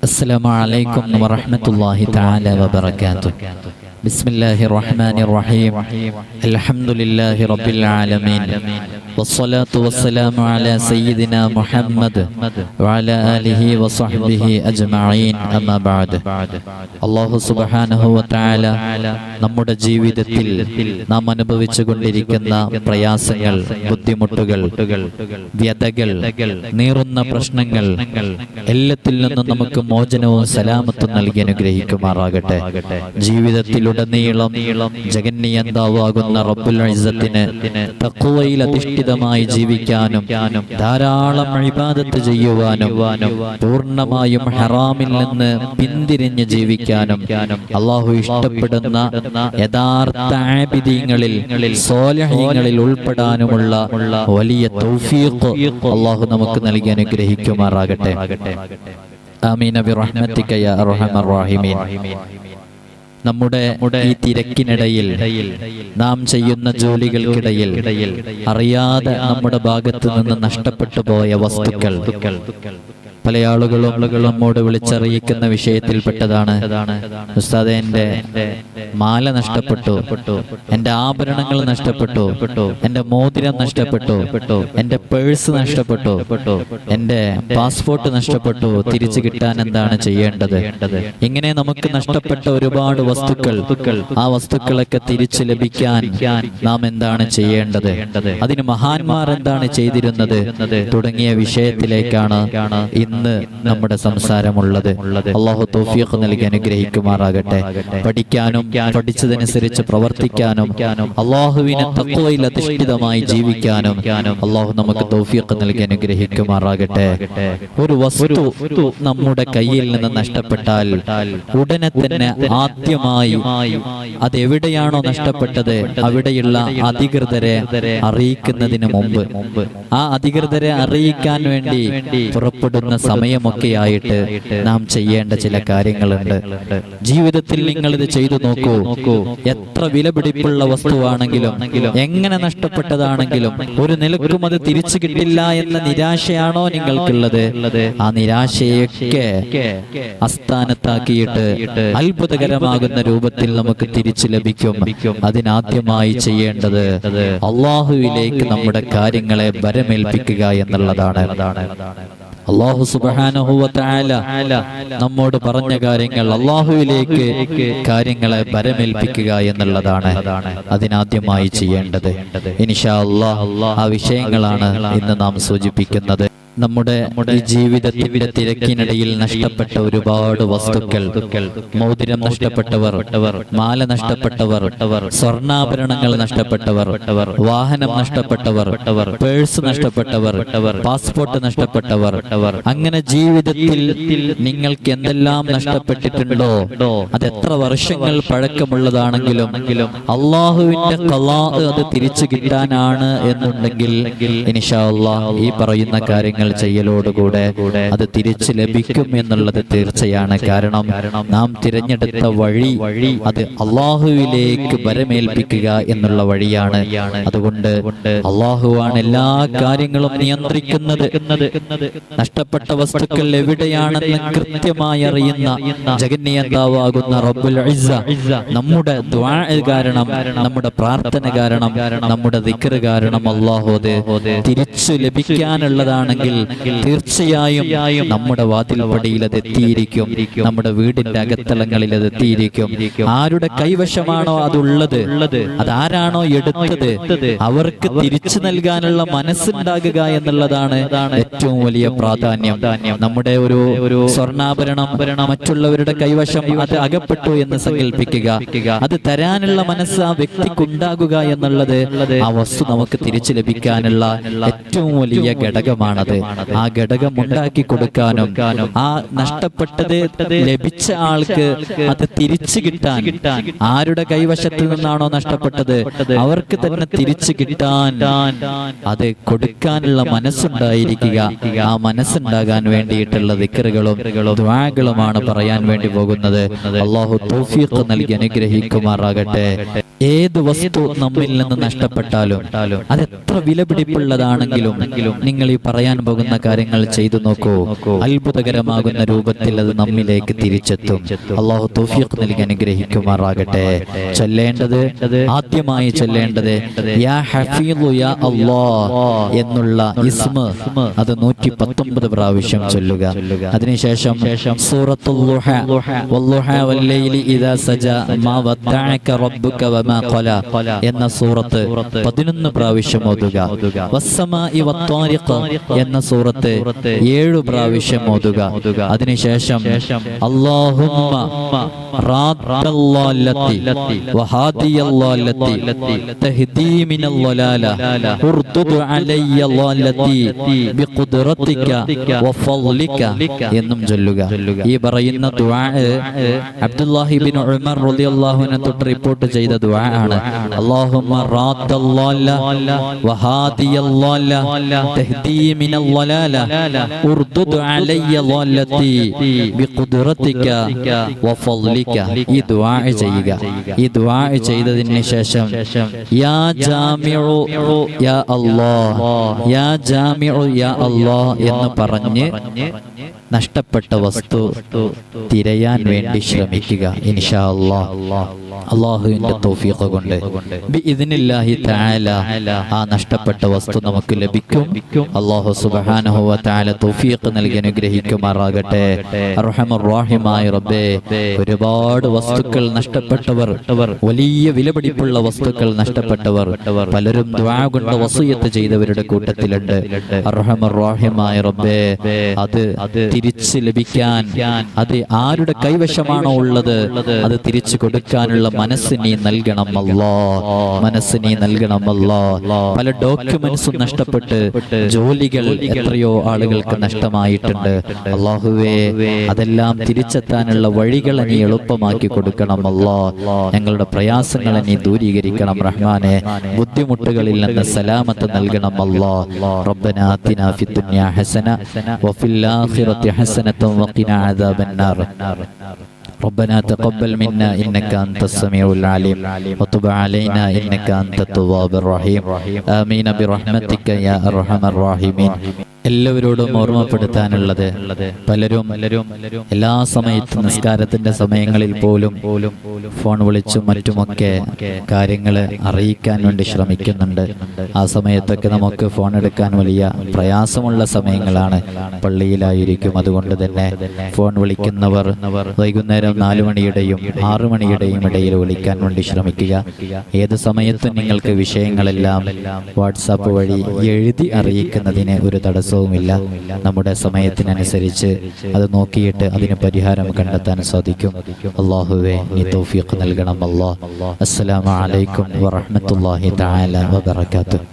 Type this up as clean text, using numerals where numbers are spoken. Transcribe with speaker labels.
Speaker 1: السلام عليكم ورحمة الله تعالى وبركاته. بسم الله الرحمن الرحيم. الحمد لله رب العالمين والصلاة والسلام على سيدنا محمد وعلى آله وصحبه أجمعين أما بعد. അല്ലാഹു സുബ്ഹാനഹു വ തആല നമ്മുടെ ജീവിതത്തിൽ നാം അനുഭവിച്ചുകൊണ്ടിരിക്കുന്ന പ്രയാസങ്ങൾ, ബുദ്ധിമുട്ടുകൾ, വ്യതകൾ, നീറുന്ന പ്രശ്നങ്ങൾ എല്ലാത്തിൽ നിന്നും നമുക്ക് മോചനവും സലാമത്തും നൽകി അനുഗ്രഹിക്കുമാറാകട്ടെ. ജീവിതത്തിലുടനീളം ജഗന്നിയന്താവാകുന്ന റബ്ബുൽ ഇസ്സത്തിന് തഖ്വയിൽ അധിഷ്ഠിതമായി ജീവിക്കാനും ധാരാളം ഇബാദത്ത് ചെയ്യുവാനും പൂർണ്ണമായും ഹറാമിൽ നിന്ന് പിന്തിരിഞ്ഞ് ജീവിക്കാനും അല്ലാഹു ഇഷ്ടപ്പെടുന്ന യഥാർത്ഥ ആബിദീങ്ങളിൽ, സ്വാലിഹീങ്ങളിൽ ഉൾപ്പെടാനുമുള്ള വലിയ തൗഫീഖ് അല്ലാഹു നമുക്ക് നൽകി അനുഗ്രഹിക്കുമാറാകട്ടെ. ആമീൻ ബിറഹ്മതിക യാ അർഹമർ റഹീമീൻ. നമ്മുടെ ഈ തിരക്കിനിടയിൽ, നാം ചെയ്യുന്ന ജോലികൾക്കിടയിൽ അറിയാതെ നമ്മുടെ ഭാഗത്തു നിന്ന് നഷ്ടപ്പെട്ടു പോയ വസ്തുക്കൾ പല ആളുകളും നമ്മോട് വിളിച്ചറിയിക്കുന്ന വിഷയത്തിൽപ്പെട്ടതാണ്. ഉസ്താദേ, എന്റെ മാല നഷ്ടപ്പെട്ടു, എന്റെ ആഭരണങ്ങൾ നഷ്ടപ്പെട്ടു, എന്റെ മോതിരം നഷ്ടപ്പെട്ടു, എന്റെ പേഴ്സ് നഷ്ടപ്പെട്ടു, എന്റെ പാസ്പോർട്ട് നഷ്ടപ്പെട്ടു, തിരിച്ചു കിട്ടാൻ എന്താണ് ചെയ്യേണ്ടത്? ഇങ്ങനെ നമുക്ക് നഷ്ടപ്പെട്ട ഒരുപാട് വസ്തുക്കൾ, ആ വസ്തുക്കളൊക്കെ തിരിച്ചു ലഭിക്കാൻ നാം എന്താണ് ചെയ്യേണ്ടത്? അതിന് മഹാന്മാർ എന്താണ് ചെയ്തിരുന്നത്? തുടങ്ങിയ വിഷയത്തിലേക്കാണ് ഇന്ന് നമ്മുടെ സംസാരമുള്ളത്. അല്ലാഹു തൗഫീഖ് നൽകി അനുഗ്രഹിക്കുമാറാകട്ടെ. പഠിക്കാനും പഠിച്ചതനുസരിച്ച് പ്രവർത്തിക്കാനും അല്ലാഹുവിനെ തഖ്വയിൽ അധിഷ്ഠിതമായി ജീവിക്കാനും അല്ലാഹു നമുക്ക് തൗഫീഖ് നൽകി അനുഗ്രഹിക്കുമാറാകട്ടെ. ഒരു വസ്തു നമ്മുടെ കയ്യിൽ നിന്ന് നഷ്ടപ്പെട്ടാൽ ഉടനെ തന്നെ ആദ്യമായി അതെവിടെയാണോ നഷ്ടപ്പെട്ടത് അവിടെയുള്ള അധികൃതരെ അറിയിക്കുന്നതിന് മുമ്പ്, ആ അധികൃതരെ അറിയിക്കാൻ വേണ്ടി പുറപ്പെടുന്ന സമയമൊക്കെയായിട്ട് നാം ചെയ്യേണ്ട ചില കാര്യങ്ങളുണ്ട്. ജീവിതത്തിൽ നിങ്ങൾ ഇത് ചെയ്തു നോക്കൂ. എത്ര വിലപിടിപ്പുള്ള വസ്തുവാണെങ്കിലും, എങ്ങനെ നഷ്ടപ്പെട്ടതാണെങ്കിലും ഒരു നിലക്കും അത് തിരിച്ചു കിട്ടില്ല എന്ന നിരാശയാണോ നിങ്ങൾക്കുള്ളത്? ആ നിരാശയൊക്കെ അസ്ഥാനത്താക്കിയിട്ട് അത്ഭുതകരമാകുന്ന രൂപത്തിൽ നമുക്ക് തിരിച്ചു ലഭിക്കും. അതിനാദ്യമായി ചെയ്യേണ്ടത് അല്ലാഹുവിലേക്ക് നമ്മുടെ കാര്യങ്ങളെ ബരമേൽപ്പിക്കുക എന്നുള്ളതാണ്. അല്ലാഹു സുബ്ഹാനഹു വ തആല നമ്മോട് പറഞ്ഞ കാര്യങ്ങൾ അല്ലാഹുവിലേക്ക് കാര്യങ്ങളെ ബരമേൽപ്പിക്കുക എന്നുള്ളതാണ് അതിനാദ്യമായി ചെയ്യേണ്ടത്. ഇൻഷാ അല്ലാഹ് ആ വിഷയങ്ങളാണ് ഇന്ന് നാം സൂചിപ്പിക്കുന്നത്. നമ്മുടെ ഈ ജീവിതത്തിന്റെ തിരക്കിനിടയിൽ നഷ്ടപ്പെട്ട ഒരുപാട് വസ്തുക്കൾ, മോതിരം നഷ്ടപ്പെട്ടവർ, മാല നഷ്ടപ്പെട്ടവർ, സ്വർണ്ണാഭരണങ്ങൾ നഷ്ടപ്പെട്ടവർ, വാഹനം നഷ്ടപ്പെട്ടവർ, പേഴ്സ് നഷ്ടപ്പെട്ടവർ, പാസ്പോർട്ട് നഷ്ടപ്പെട്ടവർ, അങ്ങനെ ജീവിതത്തിൽ നിങ്ങൾക്ക് എന്തെല്ലാം നഷ്ടപ്പെട്ടിട്ടുണ്ടോ, അത് എത്ര വർഷങ്ങൾ പഴക്കമുള്ളതാണെങ്കിലും അല്ലാഹുവിന്റെ ഖളാ അത് തിരിച്ചു കിട്ടാനാണ് എന്നുണ്ടെങ്കിൽ ഇൻഷാ അല്ലാഹ് ഈ പറയുന്ന കാര്യങ്ങൾ ചെയ്യലോടുകൂടെ അത് തിരിച്ചു ലഭിക്കും എന്നുള്ളത് തീർച്ചയാണ്. കാരണം നാം തിരഞ്ഞെടുത്ത വഴി അത് അല്ലാഹുവിലേക്ക് ബരമേൽപ്പിക്കുക എന്നുള്ള വഴിയാണ്. അതുകൊണ്ട് അല്ലാഹുവാണ് എല്ലാ കാര്യങ്ങളും നിയന്ത്രിക്കുന്നത്. നഷ്ടപ്പെട്ട വസ്തുക്കൾ എവിടെയാണെന്ന് കൃത്യമായി അറിയുന്ന ജഗന്നിയന്താവാകുന്ന റബ്ബുൽ ഇസ്സ നമ്മുടെ ദുആ കാരണം, നമ്മുടെ പ്രാർത്ഥന കാരണം, നമ്മുടെ ദിക്ർ കാരണം അല്ലാഹു അത് തിരിച്ചു ലഭിക്കാനുള്ളതാണെങ്കിൽ തീർച്ചയായും നമ്മുടെ വാതിൽപ്പടിയിൽ അത് എത്തിയിരിക്കും, നമ്മുടെ വീടിന്റെ അകത്തളങ്ങളിൽ അത് എത്തിയിരിക്കും. ആരുടെ കൈവശമാണോ അതുള്ളത്, അതാരാണോ എടുത്തത് അവർക്ക് തിരിച്ചു നൽകാനുള്ള മനസ്സുണ്ടാകുക എന്നുള്ളതാണ് ഏറ്റവും വലിയ പ്രാധാന്യം. നമ്മുടെ ഒരു സ്വർണ്ണാഭരണം മറ്റുള്ളവരുടെ കൈവശം അത് അകപ്പെട്ടു എന്ന് സങ്കല്പിക്കുക, അത് തരാനുള്ള മനസ്സ് ആ വ്യക്തിക്കുണ്ടാകുക എന്നുള്ളത് ആ വസ്തു നമുക്ക് തിരിച്ചു ലഭിക്കാനുള്ള ഏറ്റവും വലിയ ഘടകമാണത്. ആ ഘടകം ഉണ്ടാക്കി കൊടുക്കാനും ആ നഷ്ടപ്പെട്ടത് ലഭിച്ച ആൾക്ക് അത് തിരിച്ചു കിട്ടാൻ, ആരുടെ കൈവശത്തിൽ നിന്നാണോ നഷ്ടപ്പെട്ടത് അവർക്ക് തന്നെ തിരിച്ചു കിട്ടാൻ അത് കൊടുക്കാനുള്ള മനസ്സുണ്ടായിരിക്കുക. ആ മനസ്സുണ്ടാകാൻ വേണ്ടിയിട്ടുള്ള ദിക്റുകളും ദുആകളുമാണ് പറയാൻ വേണ്ടി പോകുന്നത്. അല്ലാഹു തൗഫീഖ് നൽകി അനുഗ്രഹിക്കുമാറാകട്ടെ. ഏത് വസ്തു നമ്മിൽ നിന്ന് നഷ്ടപ്പെട്ടാലും അതെത്ര വിലപിടിപ്പുള്ളതാണെങ്കിലും നിങ്ങൾ ഈ പറയാൻ പോകുന്ന കാര്യങ്ങൾ ചെയ്തു നോക്കൂ. അത്ഭുതകരമാകുന്ന രൂപത്തിൽ അത് നമ്മിലേക്ക് തിരിച്ചെത്തും. അള്ളാഹു തൗഫീഖ് നൽകി അനുഗ്രഹിക്കുമാറാകട്ടെ. ചൊല്ലേണ്ടത്, ആദ്യമായി ചൊല്ലേണ്ടത് യാ ഹഫീളു യാ അല്ലാഹ് എന്നുള്ള ഇസ്മ, അത് 119 പ്രാവശ്യം ചൊല്ലുക. അതിനുശേഷം സൂറത്തുൽ ളുഹ വല്ളുഹ വല്ലൈലി ഇദാ സജാ മാ വദ്ദഅക റബ്ബുക വമാ ഖലാ എന്ന സൂറത്ത് 11 പ്രാവശ്യം ഓതുക. വസ്സമാഇ വത്താരിഖ് എന്ന സൂറത്ത് 7 പ്രാവശ്യം ഓതുക. അതിനുശേഷം അല്ലാഹുമ്മ റാദ്ദല്ലാല്ലത്തി വഹാദിയല്ലാല്ലത്തി തഹ്ദീ മിനൽ വലാല ഉർദുദ് അലയ്യല്ലാല്ലത്തി ബിഖുദ്റതിക വഫളിക എന്നും ചൊല്ലുക. ഈ പറയുന്ന ദുആ അബ്ദുല്ലാഹി ഇബ്നു ഉമർ റളിയല്ലാഹു അൻഹു തൊട്ട് റിപ്പോർട്ട് ചെയ്ത ദുആ ആണ്. അല്ലാഹുമ്മ റാദ്ദല്ലാല്ല വഹാദിയല്ലാല്ല തഹ്ദീ മിനൽ വലാല ഉർദുദ് അലയ്യല്ലാല്ലത്തി ബിഖുദ്റതിക വഫളിക. ഈ ദുആ ചെയ്യുക. ഈ ദുആ ചെയ്തതിന് ശേഷം യാ ജാമിഉ യാ അല്ലാഹ്, യാ ജാമിഉ യാ അല്ലാഹ് എന്ന് പറഞ്ഞ് നഷ്ടപ്പെട്ട വസ്തു തിരയാൻ വേണ്ടി ശ്രമിക്കുക. ഇൻഷാ അല്ലാഹ് അല്ലാഹുവിന്റെ തൗഫീഖ് കൊണ്ട് ബിഇദ്നില്ലാഹി തആല ആ നഷ്ടപ്പെട്ട വസ്തു നമുക്ക് ലഭിക്കും. അല്ലാഹു സുബ്ഹാനഹു വ തആല തൗഫീഖ് നൽകി അനുഗ്രഹിക്കുമാറാകട്ടെ. അർഹമർ റഹീമായ റബ്ബേ, ഒരുപാട് വസ്തുക്കൾ നഷ്ടപ്പെട്ടവർ, വലിയ വിലപിടിപ്പുള്ള വസ്തുക്കൾ നഷ്ടപ്പെട്ടവർ പലരും ദുആ കൊണ്ട് വസിയത്ത് ചെയ്തവരുടെ കൂട്ടത്തിലുണ്ട്. അർഹമർ റഹീമായ റബ്ബേ, അത് തിരിച്ചു ലഭിക്കാൻ, അത് ആരുടെ കൈവശമാണോ ഉള്ളത് അത് തിരിച്ചു കൊടുക്കാനുള്ള മനസ്സ് നീ നൽകണം അല്ലാഹ്, മനസ്സ് നീ നൽകണം അല്ലാഹ്. പല ഡോക്യുമെന്റ്സും നഷ്ടപ്പെട്ട് ജോലികൾ എത്രയോ ആളുകൾക്ക് നഷ്ടമായിട്ടുണ്ട്. അല്ലാഹുവേ, അതെല്ലാം തിരിച്ചെത്താനുള്ള വഴികൾ നീ എളുപ്പമാക്കി കൊടുക്കണം അല്ലാഹ്. ഞങ്ങളുടെ പ്രയാസങ്ങളെ നീ ദൂരീകരിക്കണം റഹ്മാനെ. ബുദ്ധിമുട്ടുകളിൽ നിന്ന് സലാമത്ത് നൽകണം അല്ലാഹ്. റബ്ബനാ ആതിനാ ഫിദ്ദുനിയാ ഹസന വഫിൽ ആഖിറതി ഹസനത വഖിനാ അദാബന്നാർ. ربنا تقبل منا إنك أنت السميع العليم وتب علينا إنك أنت التواب الرحيم آمين برحمتك يا أرحم الراحمين. എല്ലാവരോടും ഓർമ്മപ്പെടുത്താനുള്ളത്, പലരും എല്ലാ സമയത്തും നിസ്കാരത്തിന്റെ സമയങ്ങളിൽ പോലും ഫോൺ വിളിച്ചും മറ്റുമൊക്കെ കാര്യങ്ങൾ അറിയിക്കാൻ വേണ്ടി ശ്രമിക്കുന്നുണ്ട്. ആ സമയത്തൊക്കെ നമുക്ക് ഫോൺ എടുക്കാൻ വലിയ പ്രയാസമുള്ള സമയങ്ങളാണ്. പള്ളിയിലായിരിക്കും. അതുകൊണ്ട് തന്നെ ഫോൺ വിളിക്കുന്നവർ വൈകുന്നേരം 4 മണിയുടെയും 6 മണിയുടെയും ഇടയിൽ വിളിക്കാൻ വേണ്ടി ശ്രമിക്കുക. ഏത് സമയത്തും നിങ്ങൾക്ക് വിഷയങ്ങളെല്ലാം വാട്സാപ്പ് വഴി എഴുതി അറിയിക്കുന്നതിന് ഒരു തടസ്സവുമില്ല. നമ്മുടെ സമയത്തിനനുസരിച്ച് അത് നോക്കിയിട്ട് അതിന് പരിഹാരം കണ്ടെത്താൻ സാധിക്കും. അല്ലാഹുവേ, നീ തൗഫീഖ് നൽകണം അല്ലാഹ്. അസ്സലാമു അലൈക്കും വറഹ്മത്തുള്ളാഹി തആല വബറകാതുഹു.